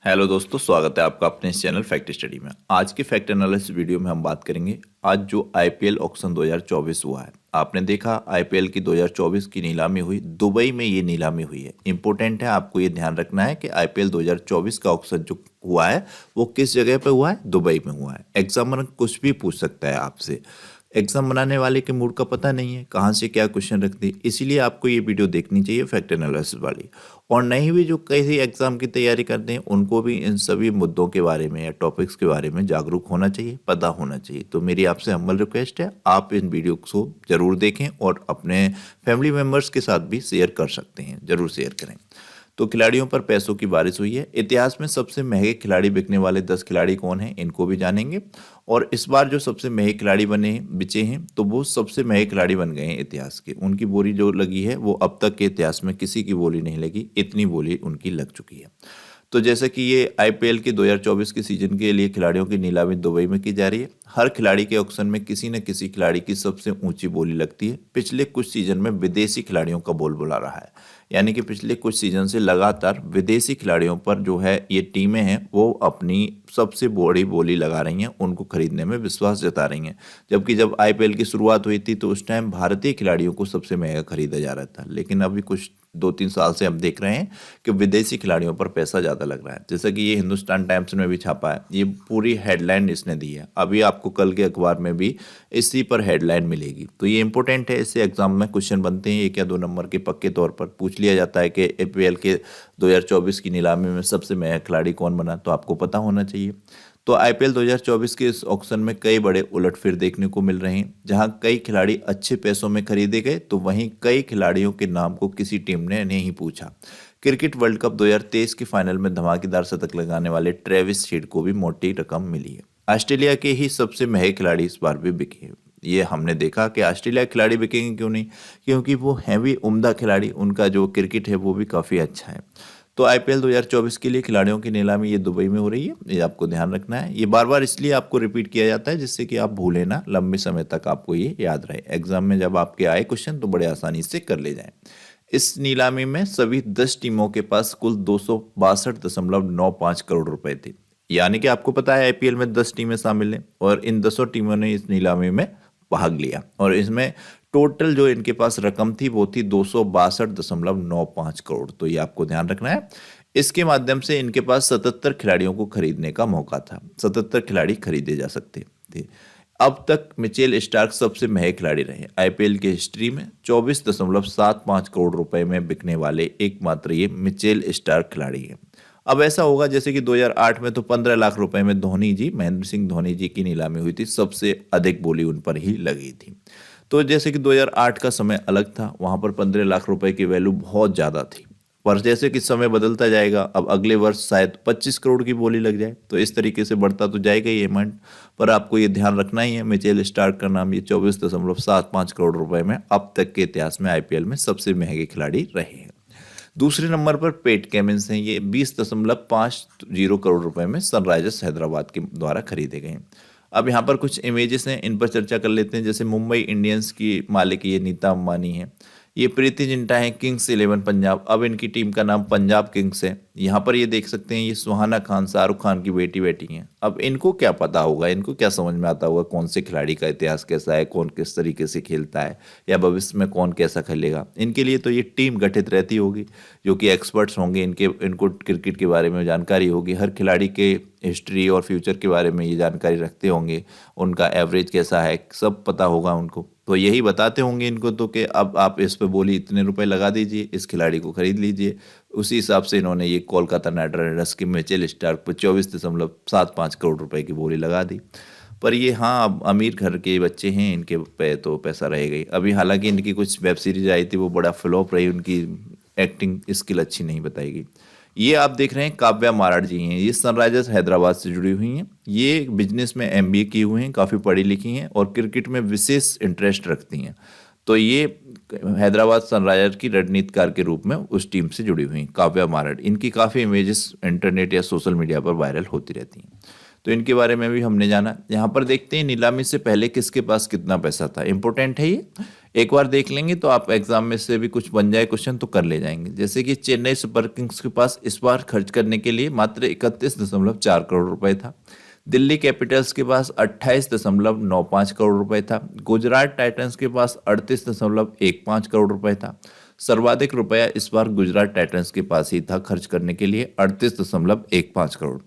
Hello दोस्तों, स्वागत है आपका अपने इस चैनल फैक्ट स्टडी में। आज के फैक्ट एनालिसिस वीडियो में हम बात करेंगे आज जो आईपीएल ऑक्शन 2024 हुआ है। आपने देखा आईपीएल की 2024 की नीलामी हुई, दुबई में ये नीलामी हुई है। इंपॉर्टेंट है, आपको ये ध्यान रखना है कि आईपीएल 2024 का ऑक्शन जो हुआ है वो किस जगह पे हुआ है, दुबई में हुआ है। एग्जामिनर कुछ भी पूछ सकता है आपसे, एग्जाम बनाने वाले के मूड का पता नहीं है कहाँ से क्या क्वेश्चन रख दे, इसीलिए आपको ये वीडियो देखनी चाहिए फैक्ट एनालिसिस वाली। और नहीं भी जो कई एग्जाम की तैयारी करते हैं उनको भी इन सभी मुद्दों के बारे में या टॉपिक्स के बारे में जागरूक होना चाहिए, पता होना चाहिए। तो मेरी आपसे हम्बल रिक्वेस्ट है, आप इन वीडियो को जरूर देखें और अपने फैमिली मेम्बर्स के साथ भी शेयर कर सकते हैं, जरूर शेयर करें। तो खिलाड़ियों पर पैसों की बारिश हुई है। इतिहास में सबसे महंगे खिलाड़ी बिकने वाले 10 खिलाड़ी कौन हैं, इनको भी जानेंगे। और इस बार जो सबसे महंगे खिलाड़ी बिचे हैं तो वो सबसे महंगे खिलाड़ी बन गए हैं इतिहास के। उनकी बोली जो लगी है वो अब तक के इतिहास में किसी की बोली नहीं लगी, इतनी बोली उनकी लग चुकी है। तो जैसे कि ये आईपीएल के 2024 के सीजन के लिए खिलाड़ियों की नीलामी दुबई में की जा रही है। हर खिलाड़ी के ऑक्शन में किसी न किसी खिलाड़ी की सबसे ऊंची बोली लगती है। पिछले कुछ सीजन में विदेशी खिलाड़ियों का बोलबाला रहा है, यानी कि पिछले कुछ सीजन से लगातार विदेशी खिलाड़ियों पर जो है ये टीमें हैं वो अपनी सबसे बड़ी बोली लगा रही हैं, उनको खरीदने में विश्वास जता रही हैं। जबकि जब आईपीएल की शुरुआत हुई थी तो उस टाइम भारतीय खिलाड़ियों को सबसे महंगा खरीदा जा रहा था, लेकिन अभी कुछ 2-3 साल से हम देख रहे हैं कि विदेशी खिलाड़ियों पर पैसा ज़्यादा लग रहा है। जैसा कि ये हिंदुस्तान टाइम्स में भी छापा है, ये पूरी हेडलाइन इसने दी है। अभी आपको कल के अखबार में भी इसी पर हेडलाइन मिलेगी। तो ये इंपॉर्टेंट है, इससे एग्जाम में क्वेश्चन बनते हैं। 1 या 2 नंबर के पक्के तौर पर पूछ लिया जाता है कि आईपीएल के 2024 की नीलामी में सबसे महंगा खिलाड़ी कौन बना, तो आपको पता होना चाहिए। तो आईपीएल 2024 के इस ऑक्शन में कई बड़े उलटफेर देखने को मिल रहे हैं। जहां कई खिलाड़ी अच्छे पैसों में खरीदे गए तो वहीं कई खिलाड़ियों के नाम को किसी टीम ने नहीं पूछा। क्रिकेट वर्ल्ड कप 2023 के फाइनल में धमाकेदार शतक लगाने वाले ट्रेविस हेड को भी मोटी रकम मिली है। ऑस्ट्रेलिया के ही सबसे महंगे खिलाड़ी इस बार भी बिके हैं। ये हमने देखा कि ऑस्ट्रेलिया के खिलाड़ी बिकेंगे क्यों नहीं, क्योंकि वो हैं भी उम्दा खिलाड़ी, उनका जो क्रिकेट है वो भी काफ़ी अच्छा है। तो आईपीएल 2024 के लिए खिलाड़ियों की नीलामी ये दुबई में हो रही है, ये आपको ध्यान रखना है। ये बार बार इसलिए आपको रिपीट किया जाता है जिससे कि आप भूलें ना, लंबे समय तक आपको ये याद रहे। एग्जाम में जब आपके आए क्वेश्चन तो बड़े आसानी से कर ले जाएं। इस नीलामी में सभी 10 टीमों के पास कुल 262.95 करोड़ रुपए थे। यानी कि आपको पता है आईपीएल में 10 टीमें शामिल हैं और इन 10 टीमों ने इस नीलामी में भाग लिया और इसमें टोटल जो इनके पास रकम थी वो थी 262.95 करोड़। तो ये आपको ध्यान रखना है। इसके माध्यम से इनके पास 77 खिलाड़ियों को खरीदने का मौका था। 77 खिलाड़ी खरीदे जा सकते थे। अब तक मिचेल स्टार्क सबसे महंगे खिलाड़ी रहे आईपीएल की हिस्ट्री में। 24.75 करोड़ रुपए में बिकने वाले एकमात्र ये मिचेल स्टार्क खिलाड़ी है। अब ऐसा होगा जैसे कि 2008 में तो 15 लाख रुपए में धोनी जी, महेंद्र सिंह धोनी जी की नीलामी हुई थी, सबसे अधिक बोली उन पर ही लगी थी। तो जैसे कि 2008 का समय अलग था, वहां पर 15 लाख रुपए की वैल्यू बहुत ज़्यादा थी। पर जैसे कि समय बदलता जाएगा, अब अगले वर्ष शायद 25 करोड़ की बोली लग जाए, तो इस तरीके से बढ़ता तो जाएगा ये अमाउंट। पर आपको ये ध्यान रखना ही है, मिचेल स्टार्क का नाम ये 24.75 करोड़ रुपए में अब तक के इतिहास में आईपीएल में सबसे महंगे खिलाड़ी रहे हैं। दूसरे नंबर पर पेट केमिंस हैं, ये 20.50 करोड़ रुपए में सनराइजर्स हैदराबाद के द्वारा खरीदे गए। अब यहाँ पर कुछ इमेजेस हैं, इन पर चर्चा कर लेते हैं। जैसे मुंबई इंडियंस की मालिक ये नीता अंबानी है, ये प्रीति जिंटा है किंग्स 11 पंजाब, अब इनकी टीम का नाम पंजाब किंग्स है। यहाँ पर ये देख सकते हैं ये सुहाना खान, शाहरुख खान की बेटी हैं। अब इनको क्या पता होगा, इनको क्या समझ में आता होगा कौन से खिलाड़ी का इतिहास कैसा है, कौन किस तरीके से खेलता है या भविष्य में कौन कैसा खेलेगा। इनके लिए तो ये टीम गठित रहती होगी जो कि एक्सपर्ट्स होंगे, इनको क्रिकेट के बारे में जानकारी होगी, हर खिलाड़ी के हिस्ट्री और फ्यूचर के बारे में ये जानकारी रखते होंगे, उनका एवरेज कैसा है सब पता होगा उनको। तो यही बताते होंगे इनको तो कि अब आप इस पे बोली इतने रुपए लगा दीजिए, इस खिलाड़ी को खरीद लीजिए। उसी हिसाब से इन्होंने ये कोलकाता नाइट राइडर्स की मिचेल स्टार्क पर 24.75 करोड़ रुपए की बोली लगा दी। पर ये हाँ, अब अमीर घर के बच्चे हैं, इनके पे तो पैसा रहेगा ही। अभी हालांकि इनकी कुछ वेब सीरीज आई थी वो बड़ा फ्लॉप रही, उनकी एक्टिंग स्किल अच्छी नहीं बताई गई। ये आप देख रहे हैं काव्या माराड जी हैं, ये सनराइजर्स हैदराबाद से जुड़ी हुई हैं। ये बिजनेस में एमबीए किए हुए हैं, काफ़ी पढ़ी लिखी हैं और क्रिकेट में विशेष इंटरेस्ट रखती हैं। तो ये हैदराबाद सनराइजर्स की रणनीतिकार के रूप में उस टीम से जुड़ी हुई हैं काव्या माराड। इनकी काफ़ी इमेजेस इंटरनेट या सोशल मीडिया पर वायरल होती रहती हैं, तो इनके बारे में भी हमने जाना। यहाँ पर देखते हैं नीलामी से पहले किसके पास कितना पैसा था, इंपॉर्टेंट है ये। एक बार देख लेंगे तो आप एग्जाम में से भी कुछ बन जाए क्वेश्चन तो कर ले जाएंगे। जैसे कि चेन्नई सुपर किंग्स के पास इस बार खर्च करने के लिए मात्र 31.4 करोड़ रुपए था। दिल्ली कैपिटल्स के पास 28.95 करोड़ रुपए था। गुजरात टाइटंस के पास 38.15 करोड़ रुपए था। सर्वाधिक रुपया इस बार गुजरात टाइटंस के पास ही था खर्च करने के लिए 38.15 करोड़।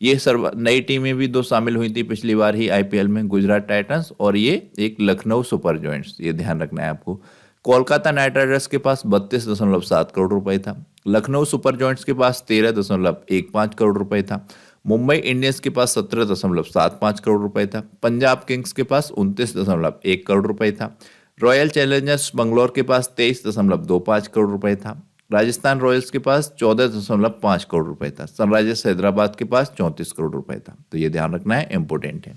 ये सर्व नई टीमें भी दो शामिल हुई थी पिछली बार ही आईपीएल में, गुजरात टाइटंस और ये एक लखनऊ सुपर जॉयंट्स, ये ध्यान रखना है आपको। कोलकाता नाइट राइडर्स के पास 32.7 करोड़ रुपए था। लखनऊ सुपर जॉयंट्स के पास 13.15 करोड़ रुपए था। मुंबई इंडियंस के पास 17.75 करोड़ रुपए था। पंजाब किंग्स के पास 29.1 करोड़ रुपए था। रॉयल चैलेंजर्स बंगलौर के पास 23.25 करोड़ रुपए था। राजस्थान रॉयल्स के पास 14.5 करोड़ रुपए था। सनराइजर्स हैदराबाद के पास 34 करोड़ रुपए था। तो ये ध्यान रखना है, इंपॉर्टेंट है।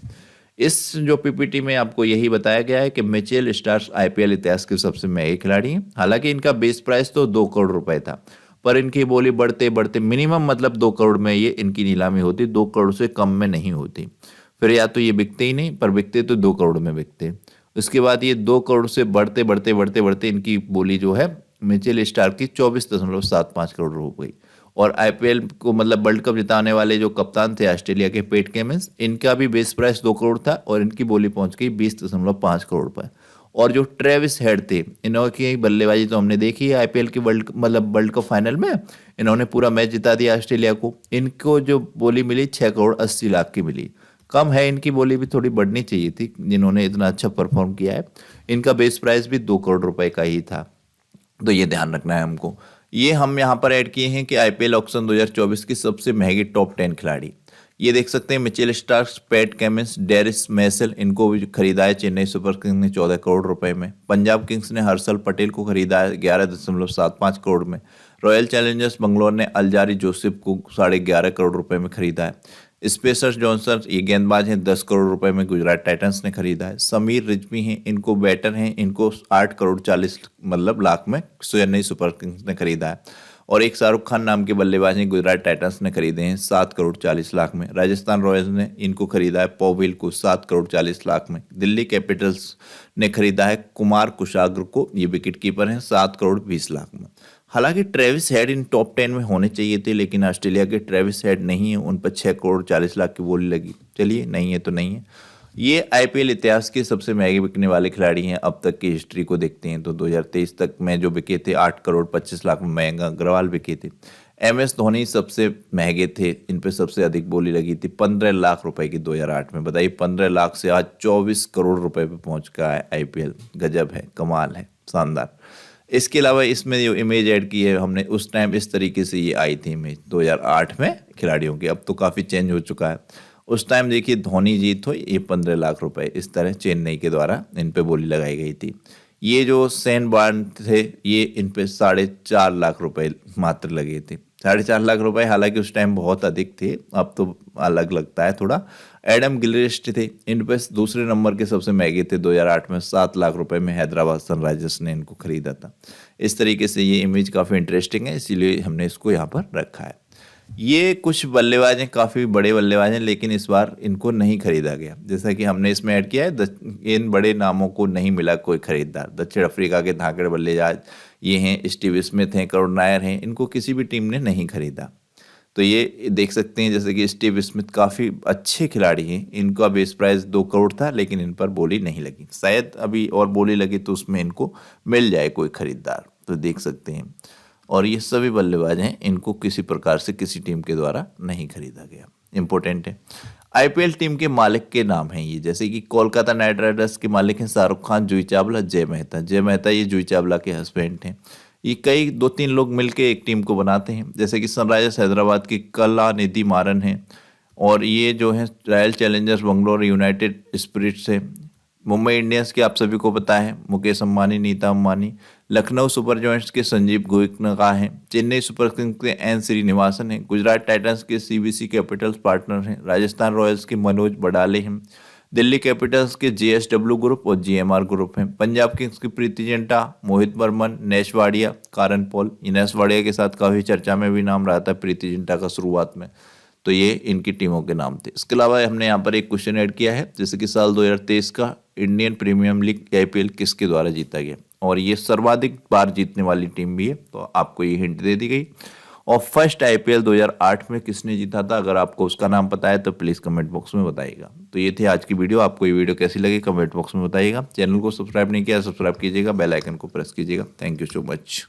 इस जो पीपीटी में आपको यही बताया गया है कि मिचेल स्टार्क आईपीएल इतिहास के सबसे महंगे खिलाड़ी हैं। हालांकि इनका बेस प्राइस तो 2 करोड़ रुपए था, पर इनकी बोली बढ़ते बढ़ते मिनिमम मतलब 2 करोड़ में ये इनकी नीलामी होती, 2 करोड़ से कम में नहीं होती। फिर या तो ये बिकते ही नहीं, पर बिकते तो 2 करोड़ में बिकते। उसके बाद ये 2 करोड़ से बढ़ते बढ़ते बढ़ते बढ़ते इनकी बोली जो है मिचेल स्टार्क की 24.75 करोड़ हो गई। और आईपीएल को मतलब वर्ल्ड कप जिताने वाले जो कप्तान थे ऑस्ट्रेलिया के पेट केमिंस, इनका भी बेस प्राइस 2 करोड़ था और इनकी बोली पहुंच गई 20.5 करोड़ पर। और जो ट्रेविस हेड थे, इन्होंने बल्लेबाजी तो हमने देखी है आईपीएल के वर्ल्ड कप फाइनल में, इन्होंने पूरा मैच जिता दिया ऑस्ट्रेलिया को। इनको जो बोली मिली 6 करोड़ 80 लाख की मिली। कम है, इनकी बोली भी थोड़ी बढ़नी चाहिए थी जिन्होंने इतना अच्छा परफॉर्म किया है। इनका बेस प्राइस भी 2 करोड़ रुपए का ही था। तो ये ध्यान रखना है हमको। ये हम यहाँ पर ऐड किए हैं कि आईपीएल ऑक्शन 2024 की सबसे महंगे टॉप 10 खिलाड़ी। ये देख सकते हैं मिचेल स्टार्क, पैट केमिंस, डेरिस मैसेल, इनको भी खरीदा है चेन्नई सुपर किंग्स ने 14 करोड़ रुपए में। पंजाब किंग्स ने हर्षल पटेल को खरीदा है 11.75 करोड़ में। रॉयल चैलेंजर्स बंगलौर ने अलजारी जोसेफ को 11.5 करोड़ रुपए में खरीदा है। स्पेसर जॉनसन, ये गेंदबाज हैं, 10 करोड़ रुपए में गुजरात टाइटंस ने खरीदा है। समीर रिजवी हैं, इनको बैटर हैं, इनको 8 करोड़ 40 लाख में चेन्नई सुपर किंग्स ने खरीदा है। और एक शाहरुख खान नाम के बल्लेबाज हैं, गुजरात टाइटंस ने खरीदे हैं 7 करोड़ 40 लाख में। राजस्थान रॉयल्स ने इनको खरीदा है पॉविल को 7 करोड़ 40 लाख में। दिल्ली कैपिटल्स ने खरीदा है कुमार कुशाग्र को, ये विकेट कीपर हैं, 7 करोड़ 20 लाख में। हालांकि ट्रेविस हेड इन टॉप 10 में होने चाहिए थे, लेकिन ऑस्ट्रेलिया के ट्रेविस हेड नहीं है, उन पर 6 करोड़ 40 लाख की बोली लगी। चलिए, नहीं है तो नहीं है। ये आईपीएल इतिहास के सबसे महंगे बिकने वाले खिलाड़ी हैं। अब तक की हिस्ट्री को देखते हैं तो 2023 तक में जो बिके थे 8 करोड़ 25 लाख में मयंक अग्रवाल बिके थे। एमएस धोनी सबसे महंगे थे, इन पे सबसे अधिक बोली लगी थी 15 लाख रुपए की 2008 में। बताइए, 15 लाख से आज 24 करोड़ रुपए पे पहुंच गया है आईपीएल। गजब है, कमाल है, शानदार। इसके अलावा इसमें जो इमेज ऐड की है हमने, उस टाइम इस तरीके से ये आई थी इमेज 2008 में खिलाड़ियों की। अब तो काफ़ी चेंज हो चुका है। उस टाइम देखिए धोनी जी तो ये 15 लाख रुपए इस तरह चेन्नई के द्वारा इन पे बोली लगाई गई थी। ये जो सेन बार्न थे, ये इन पे 4.5 लाख रुपए मात्र लगे थे। 4.5 लाख रुपए हालांकि उस टाइम बहुत अधिक थे, अब तो अलग लगता है थोड़ा। एडम गिलक्रिस्ट थे, इन पे दूसरे नंबर के सबसे महंगे थे 2008 में, 7 लाख रुपए में हैदराबाद सनराइजर्स ने इनको खरीदा था। इस तरीके से ये इमेज काफ़ी इंटरेस्टिंग है, इसीलिए हमने इसको यहाँ पर रखा है। ये कुछ बल्लेबाज हैं, काफ़ी बड़े बल्लेबाज हैं, लेकिन इस बार इनको नहीं खरीदा गया। जैसा कि हमने इसमें ऐड किया है, इन बड़े नामों को नहीं मिला कोई खरीदार। दक्षिण अफ्रीका के धाकड़ बल्लेबाज ये हैं, स्टीव स्मिथ हैं, करुण नायर हैं, इनको किसी भी टीम ने नहीं खरीदा। तो ये देख सकते हैं जैसे कि स्टीव स्मिथ काफ़ी अच्छे खिलाड़ी हैं, इनका बेस प्राइस 2 करोड़ था, लेकिन इन पर बोली नहीं लगी। शायद अभी और बोली लगी तो उसमें इनको मिल जाए कोई खरीदार, तो देख सकते हैं। और ये सभी बल्लेबाज हैं, इनको किसी प्रकार से किसी टीम के द्वारा नहीं खरीदा गया। इंपॉर्टेंट है। आईपीएल टीम के मालिक के नाम हैं ये, जैसे कि कोलकाता नाइट राइडर्स के मालिक हैं शाहरुख खान, जूही चावला, जय मेहता। जय मेहता ये जूही चावला के हस्बैंड हैं। ये कई 2-3 लोग मिलके एक टीम को बनाते हैं, जैसे कि सनराइजर्स हैदराबाद की कलानिधि मारन है, और ये जो है Royal Challengers Bangalore United Spirits है। मुंबई इंडियंस के आप सभी को पता है मुकेश अंबानी, नीता अंबानी। लखनऊ सुपर जॉयंट्स के संजीव गोयनका हैं। चेन्नई सुपर किंग्स के एन श्रीनिवासन हैं। गुजरात टाइटंस के सीबीसी कैपिटल्स पार्टनर हैं। राजस्थान रॉयल्स के मनोज बडाले हैं। दिल्ली कैपिटल्स के जेएसडब्ल्यू ग्रुप और जीएमआर ग्रुप हैं। पंजाब किंग्स की प्रीति जिंटा, मोहित बर्मन, नेश वाडिया, कारण पॉल। नेश वाडिया के साथ काफ़ी चर्चा में भी नाम रहा था प्रीति जिंटा का शुरुआत में। तो ये इनकी टीमों के नाम थे। इसके अलावा हमने यहाँ पर एक क्वेश्चन ऐड किया है, जैसे कि साल 2023 का इंडियन प्रीमियम लीग आईपीएल किसके द्वारा जीता गया, और ये सर्वाधिक बार जीतने वाली टीम भी है, तो आपको ये हिंट दे दी गई। और फर्स्ट आईपीएल 2008 में किसने जीता था, अगर आपको उसका नाम पता है तो प्लीज़ कमेंट बॉक्स में बताइएगा। तो ये थी आज की वीडियो। आपको ये वीडियो कैसी लगी कमेंट बॉक्स में बताइएगा। चैनल को सब्सक्राइब नहीं किया सब्सक्राइब कीजिएगा, बेल आइकन को प्रेस कीजिएगा। Thank you so much.